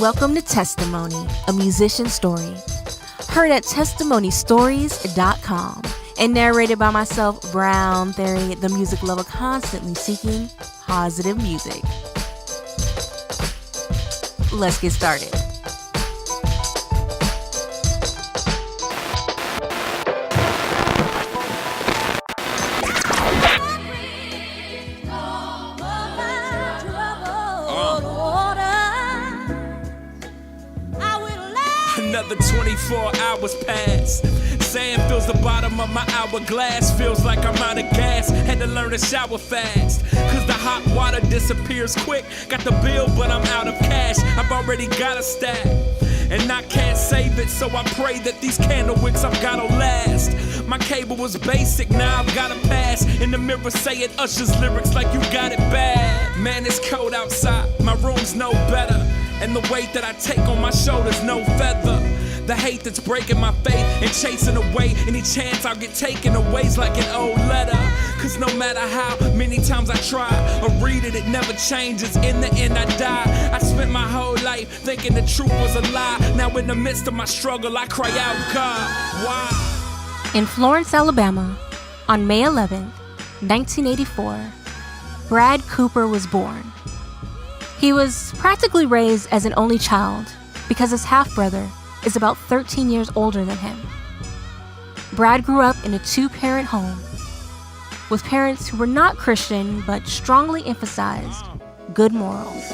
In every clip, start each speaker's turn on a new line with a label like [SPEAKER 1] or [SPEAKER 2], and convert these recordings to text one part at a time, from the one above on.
[SPEAKER 1] Welcome to Testimony, a musician story. Heard at testimonystories.com and narrated by myself, Brown Theory, the music lover constantly seeking positive music. Let's get started.
[SPEAKER 2] Another 24 hours pass. Sand fills the bottom of my hourglass. Feels like I'm out of gas. Had to learn to shower fast, cause the hot water disappears quick. Got the bill, but I'm out of cash. I've already got a stack, and I can't save it, so I pray that these candle wicks I've gotta last. My cable was basic, now I've gotta pass. In the mirror saying Usher's lyrics like you got it bad. Man, it's cold outside, my room's no better, and the weight that I take on my shoulders, no feather. The hate that's breaking my faith and chasing away any chance I'll get taken away's like an old letter. Cause no matter how many times I try or read it, it never changes. In the end I die. I spent my whole life thinking the truth was a lie. Now in the midst of my struggle I cry out, God, why?
[SPEAKER 1] In Florence, Alabama, on May 11th, 1984, Brad Cooper was born. He was practically raised as an only child because his half-brother is about 13 years older than him. Brad grew up in a two-parent home with parents who were not Christian but strongly emphasized good morals.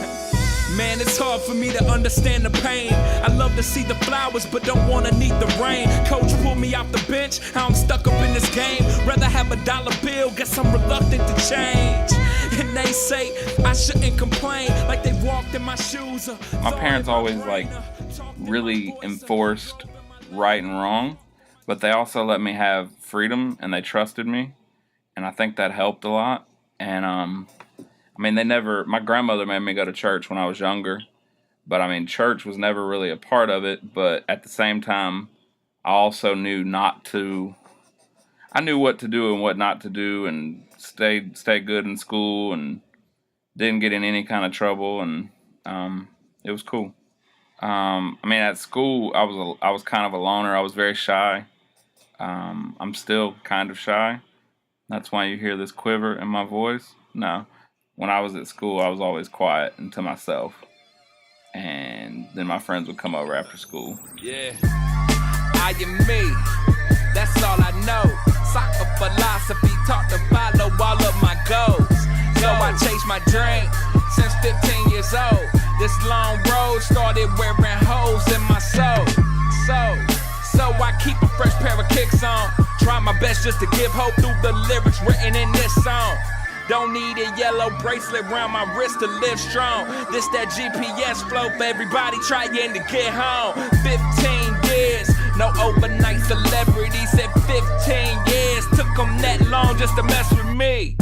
[SPEAKER 2] Man, it's hard for me to understand the pain. I love to see the flowers, but don't wanna need the rain. Coach pulled me off the bench, how I'm stuck up in this game. Rather have a dollar bill, guess I'm reluctant to change. And they say I shouldn't complain, like they walked in my shoes.
[SPEAKER 3] My parents always really enforced right and wrong, but they also let me have freedom and they trusted me, and I think that helped a lot. And my grandmother made me go to church when I was younger, but church was never really a part of it. But at the same time, I also knew I knew what to do and what not to do, and stay good in school and didn't get in any kind of trouble, and it was cool. At school, I was kind of a loner. I was very shy. I'm still kind of shy. That's why you hear this quiver in my voice. No, when I was at school, I was always quiet and to myself. And then my friends would come over after school.
[SPEAKER 2] Yeah, I am me. That's all I know. Soccer philosophy taught to follow all of my goals. So I chased my dream since 15 years old. This long road started wearing holes in my soul. So I keep a fresh pair of kicks on. Try my best just to give hope through the lyrics written in this song. Don't need a yellow bracelet around my wrist to live strong. This that GPS flow for everybody trying to get home. 15 years, no overnight celebrity. Said 15 years, took them that long just to mess with me.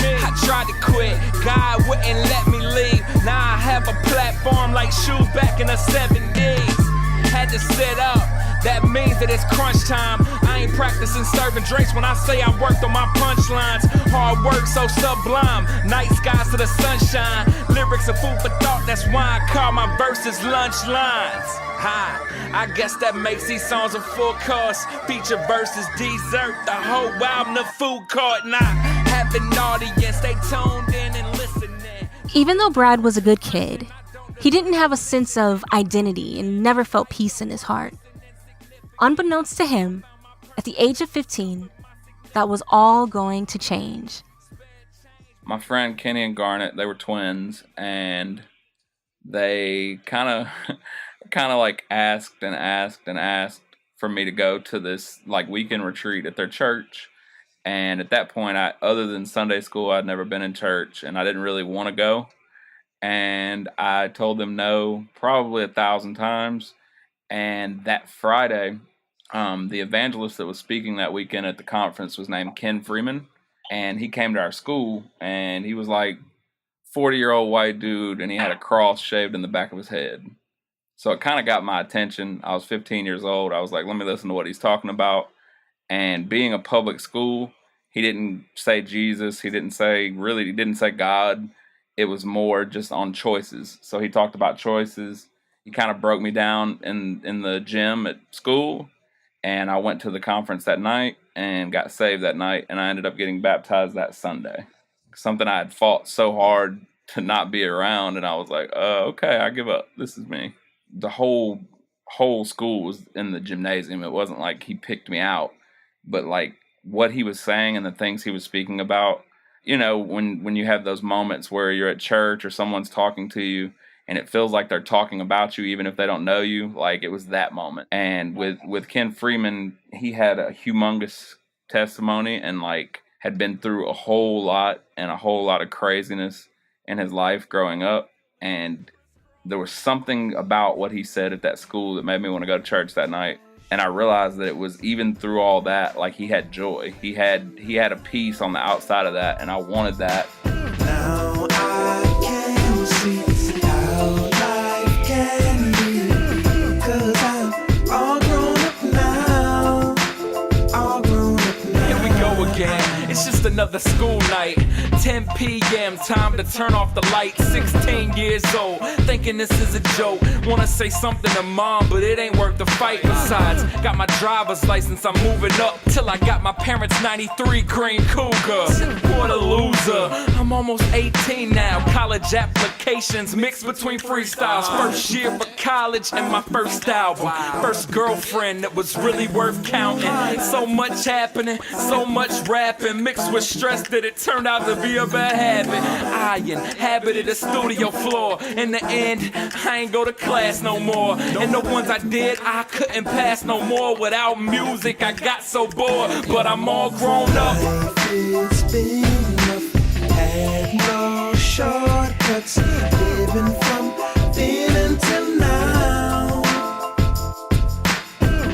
[SPEAKER 2] I tried to quit, God wouldn't let me leave. Now I have a platform like shoes back in the 70s. Had to sit up, that means that it's crunch time. I ain't practicing serving drinks when I say I worked on my punchlines. Hard work so sublime, night skies to the sunshine. Lyrics are food for thought, that's why I call my verses lunch lines. I guess that makes these songs a full course. Feature versus dessert, the whole album the food court. Now have an audience, they tuned in and listening.
[SPEAKER 1] Even though Brad was a good kid, he didn't have a sense of identity and never felt peace in his heart. Unbeknownst to him, at the age of 15, that was all going to change.
[SPEAKER 3] My friend Kenny and Garnet, they were twins, and they kind of asked for me to go to this weekend retreat at their church. And at that point, other than Sunday school, I'd never been in church, and I didn't really want to go. And I told them no probably 1,000 times. And that Friday, the evangelist that was speaking that weekend at the conference was named Ken Freeman. And he came to our school, and he was 40-year-old white dude, and he had a cross shaved in the back of his head. So it kind of got my attention. I was 15 years old. I was like, let me listen to what he's talking about. And being a public school, he didn't say Jesus. He didn't say God. It was more just on choices. So he talked about choices. He kind of broke me down in the gym at school, and I went to the conference that night and got saved that night, and I ended up getting baptized that Sunday. Something I had fought so hard to not be around, and I was like, okay, I give up. This is me. The whole school was in the gymnasium. It wasn't like he picked me out, but like what he was saying and the things he was speaking about, when you have those moments where you're at church or someone's talking to you and it feels like they're talking about you even if they don't know you, like it was that moment. And with Ken Freeman, he had a humongous testimony and like had been through a whole lot and a whole lot of craziness in his life growing up. And there was something about what he said at that school that made me want to go to church that night. And I realized that it was even through all that, like he had joy. He had a peace on the outside of that, and I wanted that.
[SPEAKER 4] Now I can see how life can be, 'cause I'm all grown up now. All grown up now.
[SPEAKER 2] Here we go again. It's just another school night. 10 p.m. time to turn off the light. 16 years old, thinking this is a joke. Wanna say something to mom, but it ain't worth the fight. Besides, got my driver's license, I'm moving up till I got my parents' 93 Green Cougar. What a loser. I'm almost 18 now. College applications mixed between freestyles. First year of college and my first album. First girlfriend that was really worth counting. So much happening, so much rapping, mixed with stress that it turned out to be a bad habit. I inhabited a studio floor. In the end, I ain't go to class no more. And the ones I did, I couldn't pass no more. Without music, I got so bored. But I'm all grown up.
[SPEAKER 4] It's been rough, had no shortcuts, living from then until now.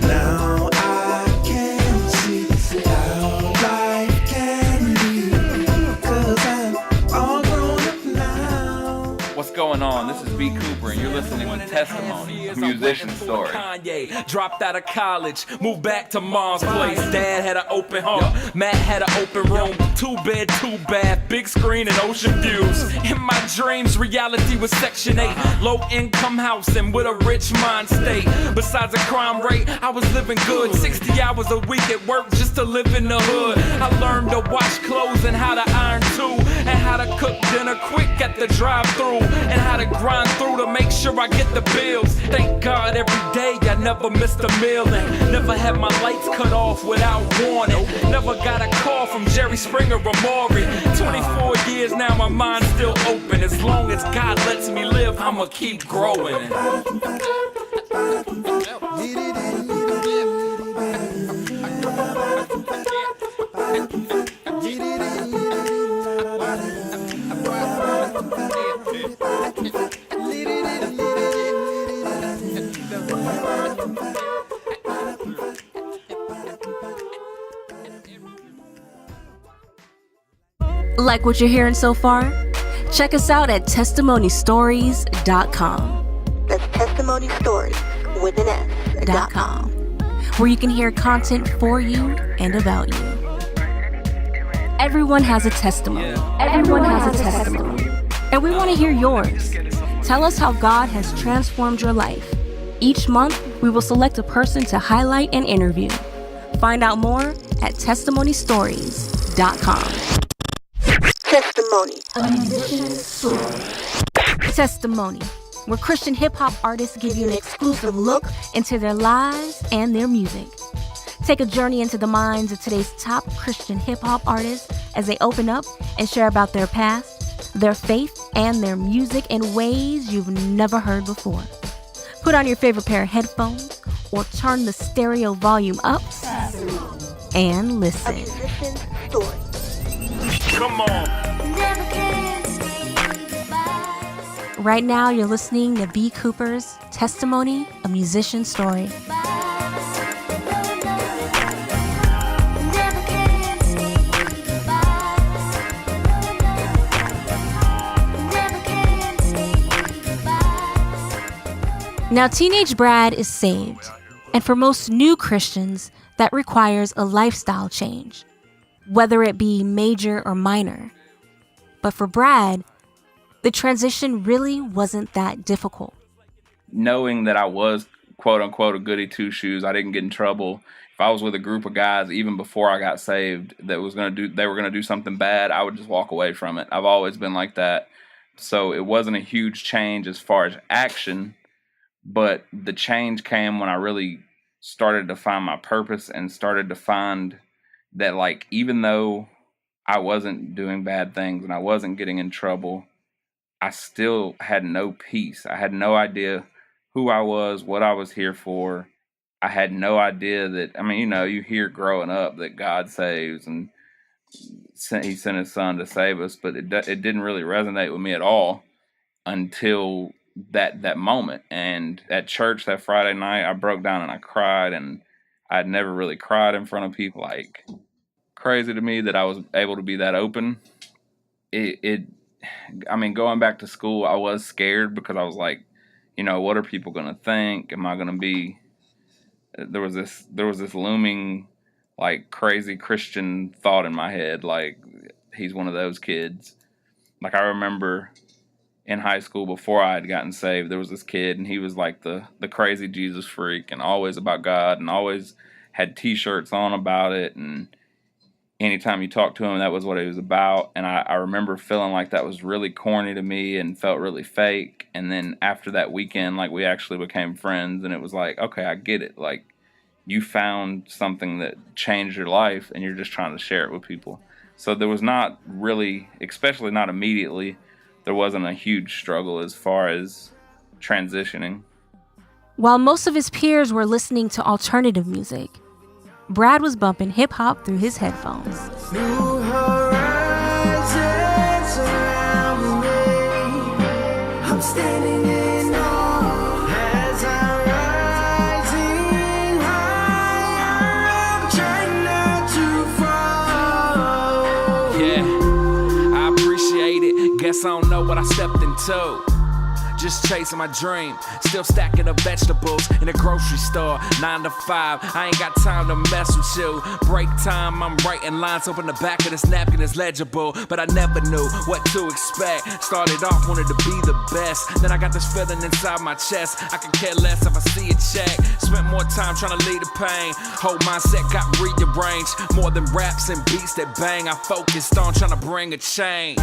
[SPEAKER 4] Now I can see how life can be, 'cause I'm all grown up now.
[SPEAKER 3] What's going on? This is B. Cooper, and you're listening to Testimony, a musician story.
[SPEAKER 2] Kanye dropped out of college, moved back to mom's place. Dad had an open heart, Matt had an open room. 2 bed, 2 bath, big screen and ocean views. In my dreams, reality was Section 8. Low income housing with a rich mind state. Besides a crime rate, I was living good. 60 hours a week at work just to live in the hood. I learned to wash clothes and how to iron too. And how to cook dinner quick at the drive-thru. And how to grind through to make sure I get the bills. Thank God every day I never missed a meal. And never had my lights cut off without warning. Never got a call from Jerry Springer or Maury. 24 years now, my mind's still open. As long as God lets me live, I'ma keep growing.
[SPEAKER 1] Like what you're hearing so far? Check us out at testimonystories.com.
[SPEAKER 5] That's testimony stories with an S.com.
[SPEAKER 1] Where you can hear content for you and about you. Everyone has a testimony. Everyone has a testimony. And we want to hear yours. Tell us how God has transformed your life. Each month, we will select a person to highlight and interview. Find out more at testimonystories.com.
[SPEAKER 5] Testimony.
[SPEAKER 1] A musician's story. Testimony, where Christian hip-hop artists give you an exclusive look into their lives and their music. Take a journey into the minds of today's top Christian hip-hop artists as they open up and share about their past, their faith, and their music in ways you've never heard before. Put on your favorite pair of headphones or turn the stereo volume up and
[SPEAKER 5] A
[SPEAKER 1] listen.
[SPEAKER 5] musician's story.
[SPEAKER 2] Come on.
[SPEAKER 1] Right now, you're listening to B. Cooper's Testimony, a Musician's Story. Now, teenage Brad is saved, and for most new Christians, that requires a lifestyle change, whether it be major or minor. But for Brad, the transition really wasn't that difficult.
[SPEAKER 3] knowing that I was quote unquote a goody two shoes, I didn't get in trouble. If I was with a group of guys, even before I got saved, they were gonna do something bad, I would just walk away from it. I've always been like that. So it wasn't a huge change as far as action, but the change came when I really started to find my purpose and started to find that, like, even though I wasn't doing bad things and I wasn't getting in trouble, I still had no peace. I had no idea who I was, what I was here for. I had no idea that, I mean, you hear growing up that God saves and he sent his son to save us, but it didn't really resonate with me at all until that moment. And at church that Friday night, I broke down and I cried, and I'd never really cried in front of people. Like, crazy to me that I was able to be that open. I mean, going back to school, I was scared because I was like, what are people going to think? Am I going to be, there was this looming, like, crazy Christian thought in my head. Like, he's one of those kids. Like, I remember in high school, before I had gotten saved, there was this kid, and he was like the crazy Jesus freak, and always about God, and always had t-shirts on about it, and anytime you talked to him, that was what he was about. And I remember feeling like that was really corny to me and felt really fake. And then after that weekend, like, we actually became friends, and it was like, okay, I get it. Like, you found something that changed your life, and you're just trying to share it with people. So there was not really, especially not immediately, there wasn't a huge struggle as far as transitioning.
[SPEAKER 1] While most of his peers were listening to alternative music, Brad was bumping hip-hop through his headphones.
[SPEAKER 4] New horizons surround me. I'm standing in awe as I'm rising high. I'm trying not to fall.
[SPEAKER 2] Yeah, I appreciate it. Guess I don't know what I stepped into. Just chasing my dream, still stacking the vegetables in the grocery store, 9 to 5, I ain't got time to mess with you. Break time, I'm writing lines up in the back of this napkin is legible, but I never knew what to expect. Started off, wanted to be the best, then I got this feeling inside my chest, I could care less if I see a check. Spent more time trying to lead the pain, whole mindset got rearranged. More than raps and beats that bang, I focused on trying to bring a change.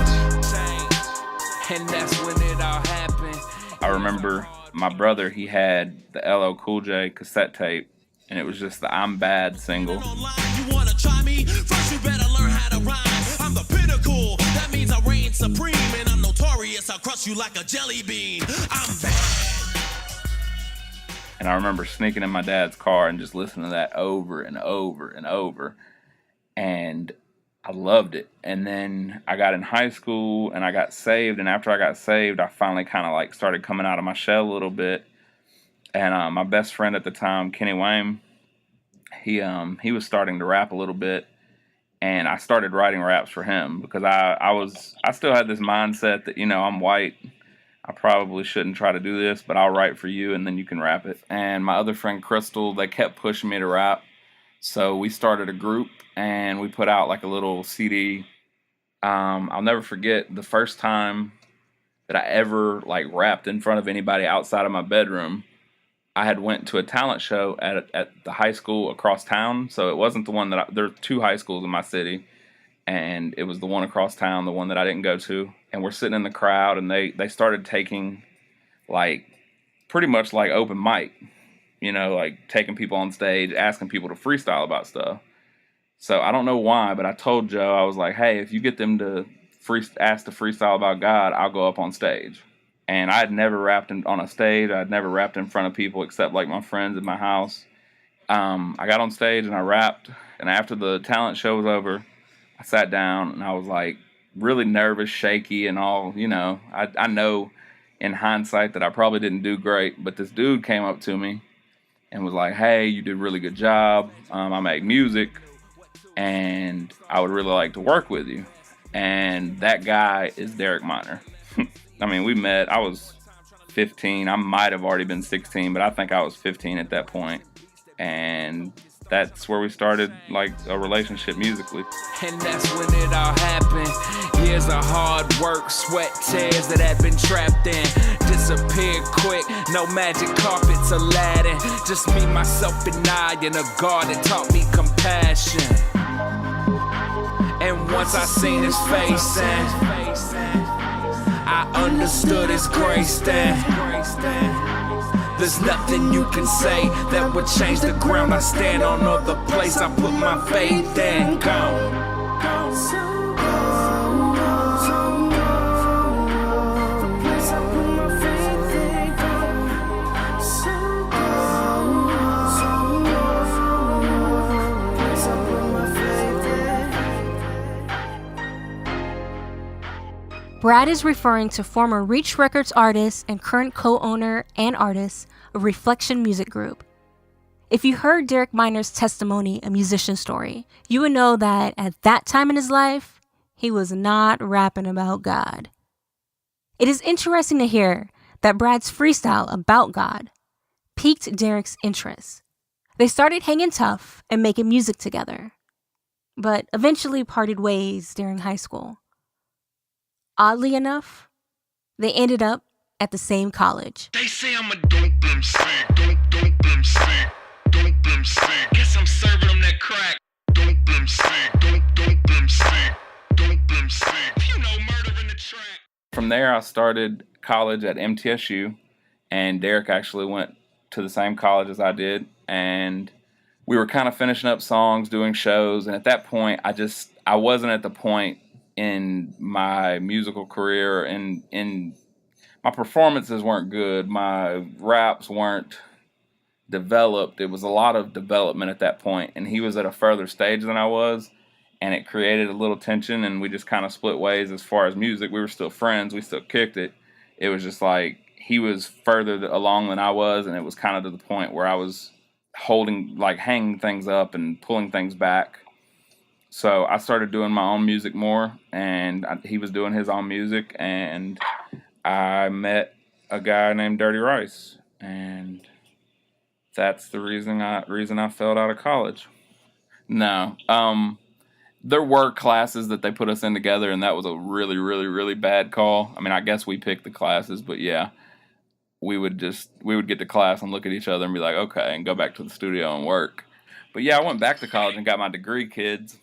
[SPEAKER 2] And that's when it all happened.
[SPEAKER 3] I remember my brother, he had the LL Cool J cassette tape, and it was just the I'm Bad single.
[SPEAKER 6] You wanna try me? First you better learn how to rhyme. I'm the pinnacle, that means I reign supreme, and I'm notorious, I'll crush you like a jelly bean. I'm bad.
[SPEAKER 3] And I remember sneaking in my dad's car and just listening to that over and over and over. And I loved it. And then I got in high school and I got saved. And after I got saved, I finally kind of like started coming out of my shell a little bit. And my best friend at the time, Kenny Wayne, he was starting to rap a little bit. And I started writing raps for him because I still had this mindset that, I'm white. I probably shouldn't try to do this, but I'll write for you and then you can rap it. And my other friend, Crystal, they kept pushing me to rap. So we started a group and we put out like a little CD. I'll never forget the first time that I ever like rapped in front of anybody outside of my bedroom. I had went to a talent show at the high school across town. So it wasn't the one there are 2 high schools in my city. And it was the one across town, the one that I didn't go to. And we're sitting in the crowd and they started taking like pretty much like open mic. Like taking people on stage, asking people to freestyle about stuff. So I don't know why, but I told Joe, I was like, hey, if you get them to ask to freestyle about God, I'll go up on stage. And I had never rapped on a stage. I had never rapped in front of people except like my friends at my house. I got on stage and I rapped. And after the talent show was over, I sat down and I was like really nervous, shaky and all, I know in hindsight that I probably didn't do great, but this dude came up to me and was like, hey, you did a really good job. I make music, and I would really like to work with you. And that guy is Derek Miner. I mean, we met, I was 15. I might have already been 16, but I think I was 15 at that point. And that's where we started, like, a relationship musically.
[SPEAKER 2] And that's when it all happened. Yeah, years of hard work, sweat, tears that had been trapped in. Disappeared quick, no magic carpets, Aladdin. Just me, myself, and I, and a God that taught me compassion. And once I seen his face, and I understood his grace then. There's nothing you can say that would change the ground I stand on or the place I put my faith in. Go.
[SPEAKER 1] Brad is referring to former Reach Records artist and current co-owner and artist of Reflection Music Group. If you heard Derek Miner's testimony, A Musician Story, you would know that at that time in his life, he was not rapping about God. It is interesting to hear that Brad's freestyle about God piqued Derek's interest. They started hanging tough and making music together, but eventually parted ways during high school. Oddly enough, they ended up at the same college.
[SPEAKER 6] They say I'm a dope MC, dope MC, dope MC. Guess I'm serving them that crack. Dope MC, dope MC, dope MC. You know, murder in the track.
[SPEAKER 3] From there, I started college at MTSU, and Derek actually went to the same college as I did, and we were kind of finishing up songs, doing shows, and at that point, I wasn't at the point in my musical career, and in my performances weren't good, my raps weren't developed. It was a lot of development at that point, and he was at a further stage than I was, and it created a little tension, and we just kind of split ways as far as music. We were still friends, we still kicked it. It was just like he was further along than I was, and it was kind of to the point where I was hanging things up and pulling things back. So I started doing my own music more, and he was doing his own music, and I met a guy named Dirty Rice, and that's the reason I failed out of college. No, there were classes that they put us in together, and that was a really, really, really bad call. I mean, I guess we picked the classes, but yeah, we would get to class and look at each other and be like, okay, and go back to the studio and work. But yeah, I went back to college and got my degree, kids.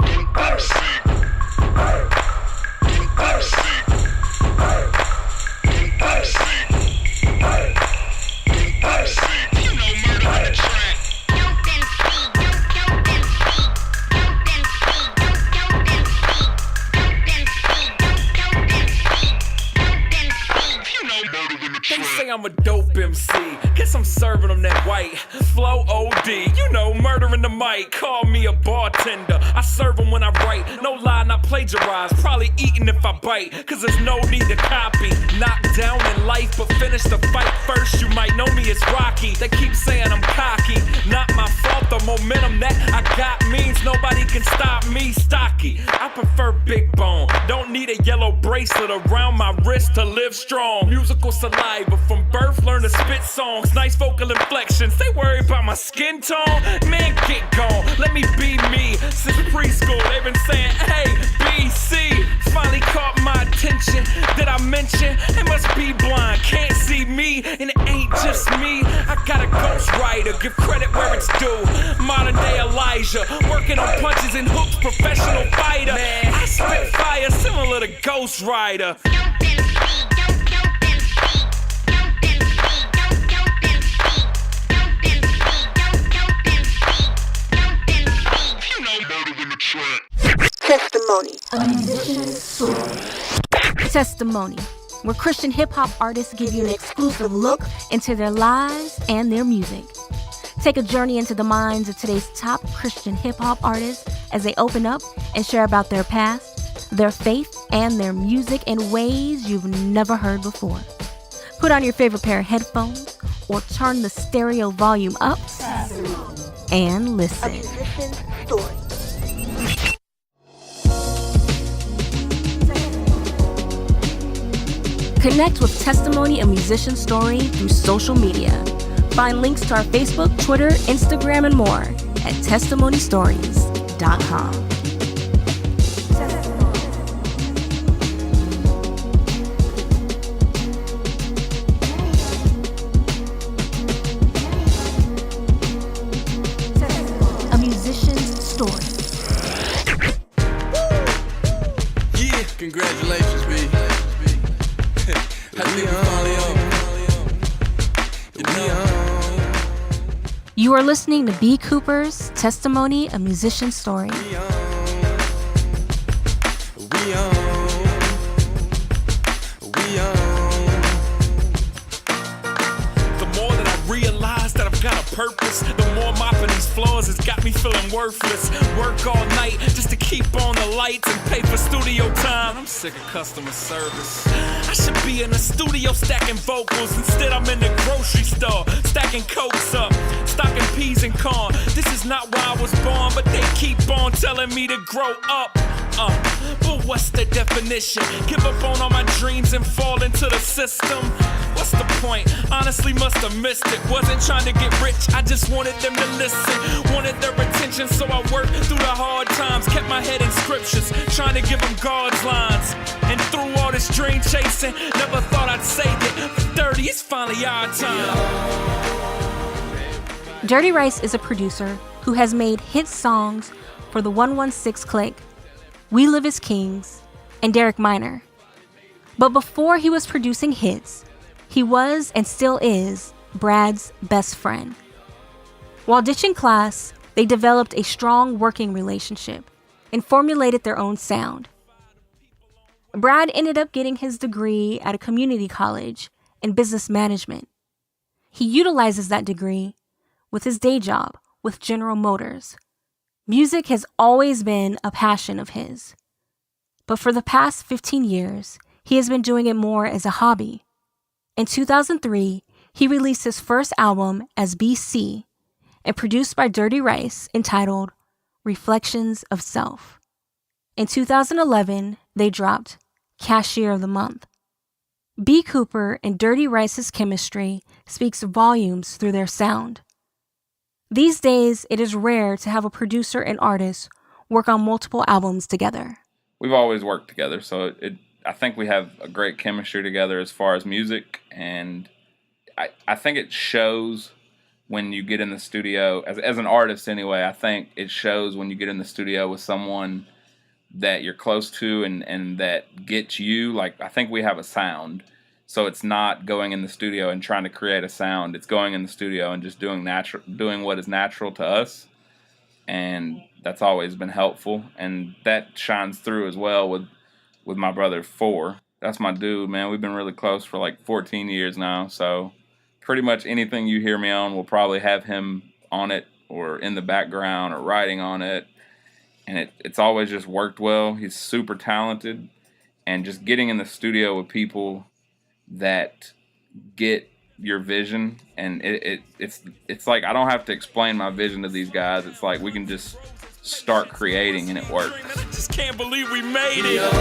[SPEAKER 2] They say I'm a dope MC. Guess I'm serving them that white flow OD. You know, murdering the mic. Call me a bartender. I serve them when I write. No lie, not plagiarize. Probably eating if I bite. Cause there's no need to copy. Knocked down in life, but finish the fight first. You might know me as Rocky. They keep saying I'm cocky. Not my fault. The momentum that I got means nobody can stop me. Stocky. I prefer big bone. Don't need a yellow bracelet around my wrist to live strong. Musical saliva from birth, learn to spit songs. Nice vocal inflections. They worry about my skin tone. Man, get gone. Let me be me. Since preschool, they've been saying, hey, BC. Finally caught my attention. Did I mention? It must be blind. Can't see me, and it ain't just me. I got a ghostwriter. Give credit where it's due. Modern day Elijah. Working on punches and hooks. Professional fighter. Man, I spit fire similar to Ghost Rider.
[SPEAKER 5] Testimony.
[SPEAKER 1] Testimony, where Christian hip-hop artists give you an exclusive look into their lives and their music. Take a journey into the minds of today's top Christian hip-hop artists as they open up and share about their past, their faith, and their music in ways you've never heard before. Put on your favorite pair of headphones or turn the stereo volume up and
[SPEAKER 5] A
[SPEAKER 1] listen.
[SPEAKER 5] musician's story.
[SPEAKER 1] Connect with Testimony, a musician story through social media. Find links to our Facebook, Twitter, Instagram, and more at testimonystories.com. You are listening to B. Cooper's Testimony, a Musician's Story.
[SPEAKER 4] We on.
[SPEAKER 2] The more that I realize that I've got a purpose, the more mopping these floors has got me feeling worthless. Work all night just to keep on the lights and pay for studio time. I'm sick of customer service. I should be in the studio stacking vocals. Instead I'm in the grocery store stacking cokes up, stocking peas and corn. This is not where I was born, but they keep on telling me to grow up. But what's the definition? Give up on all my dreams and fall into the system. What's the point? Honestly, must have missed it. Wasn't trying to get rich, I just wanted them to listen. Wanted their attention, so I worked through the hard times. Kept my head in scriptures, trying to give them God's lines. And through all this dream chasing, never thought I'd say it. 30, it's finally our time.
[SPEAKER 1] Dirty Rice is a producer who has made hit songs for the 116 Click, We Live as Kings, and Derek Minor. But before he was producing hits, he was and still is Brad's best friend. While ditching class, they developed a strong working relationship and formulated their own sound. Brad ended up getting his degree at a community college in business management. He utilizes that degree with his day job with General Motors. Music has always been a passion of his. But for the past 15 years, he has been doing it more as a hobby. In 2003, he released his first album as BC and produced by Dirty Rice entitled Reflections of Self. In 2011, they dropped Cashier of the Month. B. Cooper and Dirty Rice's chemistry speaks volumes through their sound. These days, it is rare to have a producer and artist work on multiple albums together.
[SPEAKER 3] We've always worked together, so I think we have a great chemistry together as far as music, and I think it shows when you get in the studio, as an artist anyway. I think it shows when you get in the studio with someone that you're close to and that gets you. Like, I think we have a sound, so it's not going in the studio and trying to create a sound. It's going in the studio and just doing what is natural to us, and that's always been helpful, and that shines through as well with my brother 4. That's my dude, man. We've been really close for like 14 years now, so pretty much anything you hear me on will probably have him on it or in the background or writing on it, and it's always just worked well. He's super talented, and just getting in the studio with people that get your vision, and it's like I don't have to explain my vision to these guys. It's like we can just start creating and it works.
[SPEAKER 2] I just can't believe we made it.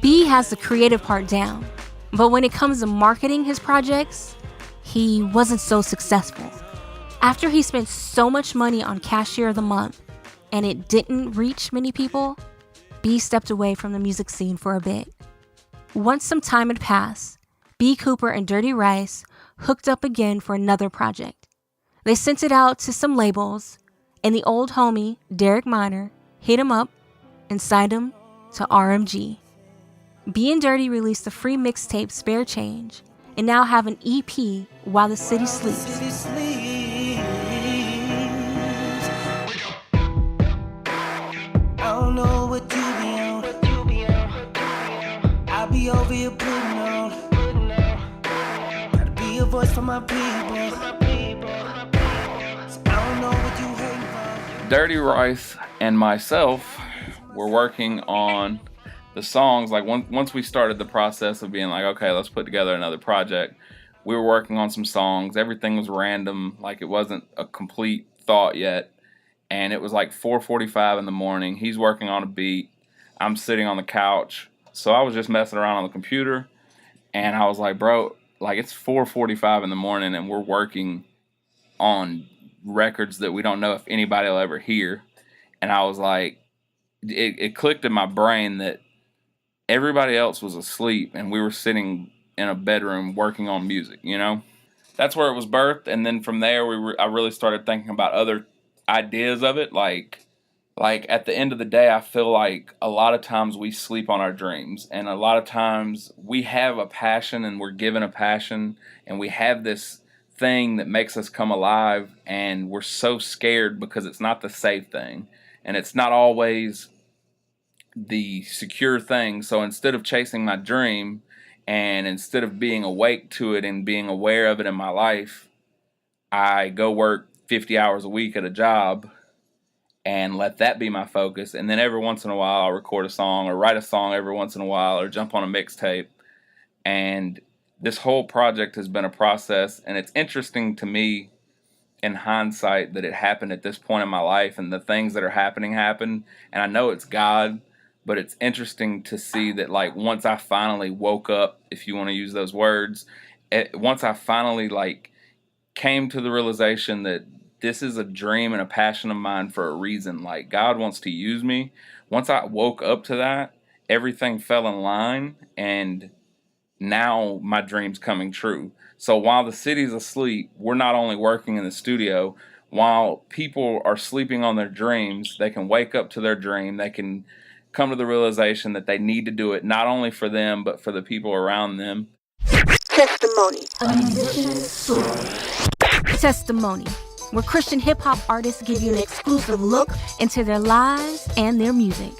[SPEAKER 1] B has the creative part down, but when it comes to marketing his projects, he wasn't so successful. After he spent so much money on Cashier of the Month and it didn't reach many people, B stepped away from the music scene for a bit. Once some time had passed, B. Cooper and Dirty Rice hooked up again for another project. They sent it out to some labels, and the old homie, Derek Minor, hit him up and signed him to RMG. B and Dirty released the free mixtape Spare Change and now have an EP, While the City Sleeps.
[SPEAKER 4] I don't know what you be on. I be over here putting on. Gotta be a voice for my people. So I don't know what you hating for.
[SPEAKER 3] Dirty Rice and myself were working on the songs. Like once we started the process of being like, okay, let's put together another project, we were working on some songs. Everything was random, like it wasn't a complete thought yet. And it was like 4:45 in the morning. He's working on a beat. I'm sitting on the couch. So I was just messing around on the computer, and I was like, bro, like it's 4:45 in the morning and we're working on records that we don't know if anybody will ever hear. And I was like, it clicked in my brain that everybody else was asleep and we were sitting in a bedroom working on music, you know? That's where it was birthed. And then from there, I really started thinking about other ideas of it. Like at the end of the day, I feel like a lot of times we sleep on our dreams, and a lot of times we have a passion and we're given a passion and we have this thing that makes us come alive, and we're so scared because it's not the safe thing and it's not always the secure thing. So instead of chasing my dream and instead of being awake to it and being aware of it in my life, I go work 50 hours a week at a job and let that be my focus. And then every once in a while I'll record a song or write a song every once in a while or jump on a mixtape. And this whole project has been a process, and it's interesting to me in hindsight that it happened at this point in my life, and the things that are happening happen. And I know it's God, but it's interesting to see that, like, once I finally woke up, if you want to use those words, once I finally, like, came to the realization that this is a dream and a passion of mine for a reason. Like, God wants to use me. Once I woke up to that, everything fell in line, and now my dream's coming true. So while the city's asleep, we're not only working in the studio. While people are sleeping on their dreams, they can wake up to their dream. They can come to the realization that they need to do it not only for them, but for the people around them.
[SPEAKER 5] Testimony.
[SPEAKER 1] Testimony, where Christian hip-hop artists give you an exclusive look into their lives and their music.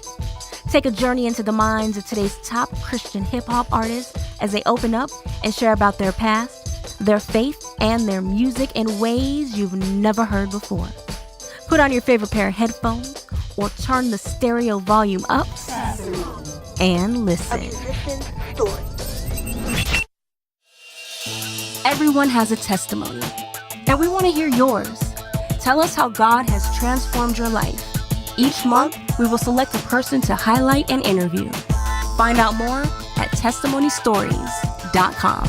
[SPEAKER 1] Take a journey into the minds of today's top Christian hip-hop artists as they open up and share about their past, their faith, and their music in ways you've never heard before. Put on your favorite pair of headphones or turn the stereo volume up and
[SPEAKER 5] A
[SPEAKER 1] listen.
[SPEAKER 5] musician's story.
[SPEAKER 1] Everyone has a testimony, and we want to hear yours. Tell us how God has transformed your life. Each month, we will select a person to highlight and interview. Find out more at testimonystories.com.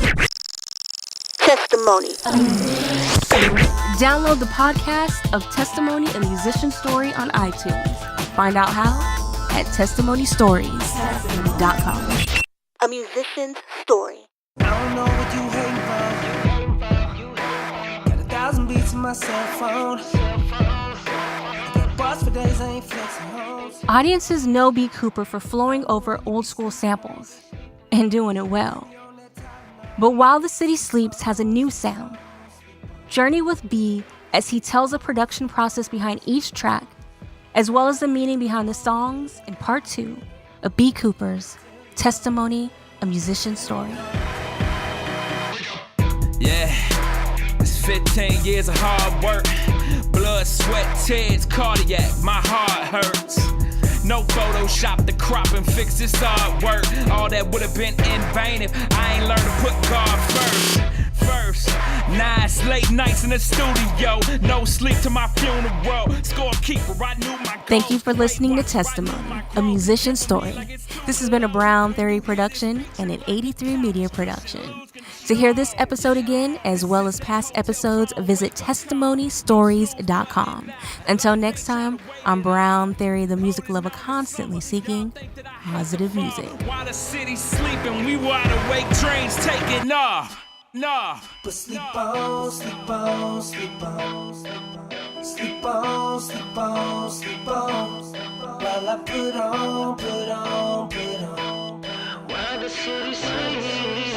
[SPEAKER 5] Testimony.
[SPEAKER 1] Download the podcast of Testimony, a Musician Story on iTunes. Find out how at testimonystories.com.
[SPEAKER 5] A musician's story.
[SPEAKER 4] I don't know what you hating for. Got 1,000 beats in my cell phone. I got bars for days, I ain't flexing hoes.
[SPEAKER 1] Audiences know B. Cooper for flowing over old school samples and doing it well. But While the City Sleeps has a new sound. Journey with B as he tells the production process behind each track, as well as the meaning behind the songs in part 2 of B. Cooper's Testimony, a Musician Story.
[SPEAKER 2] Yeah, it's 15 years of hard work. Blood, sweat, tears, cardiac, my heart hurts. No Photoshop to crop and fix this artwork. All that would have been in vain if I ain't learned to put God first. Nights, late nights in the studio. No sleep to my funeral. Scorekeeper, I knew my goals.
[SPEAKER 1] Thank you for listening to Testimony, a Musician Story. This has been a Brown Theory production and an 83 Media production. To hear this episode again, as well as past episodes, visit testimonystories.com. Until next time, I'm Brown Theory, the music lover constantly seeking positive music.
[SPEAKER 2] While the city's sleeping, we wide awake, trains taking off. Nah.
[SPEAKER 4] But sleep on, sleep on, sleep on, sleep on, sleep on, sleep on, while I put on, while the city sleeps.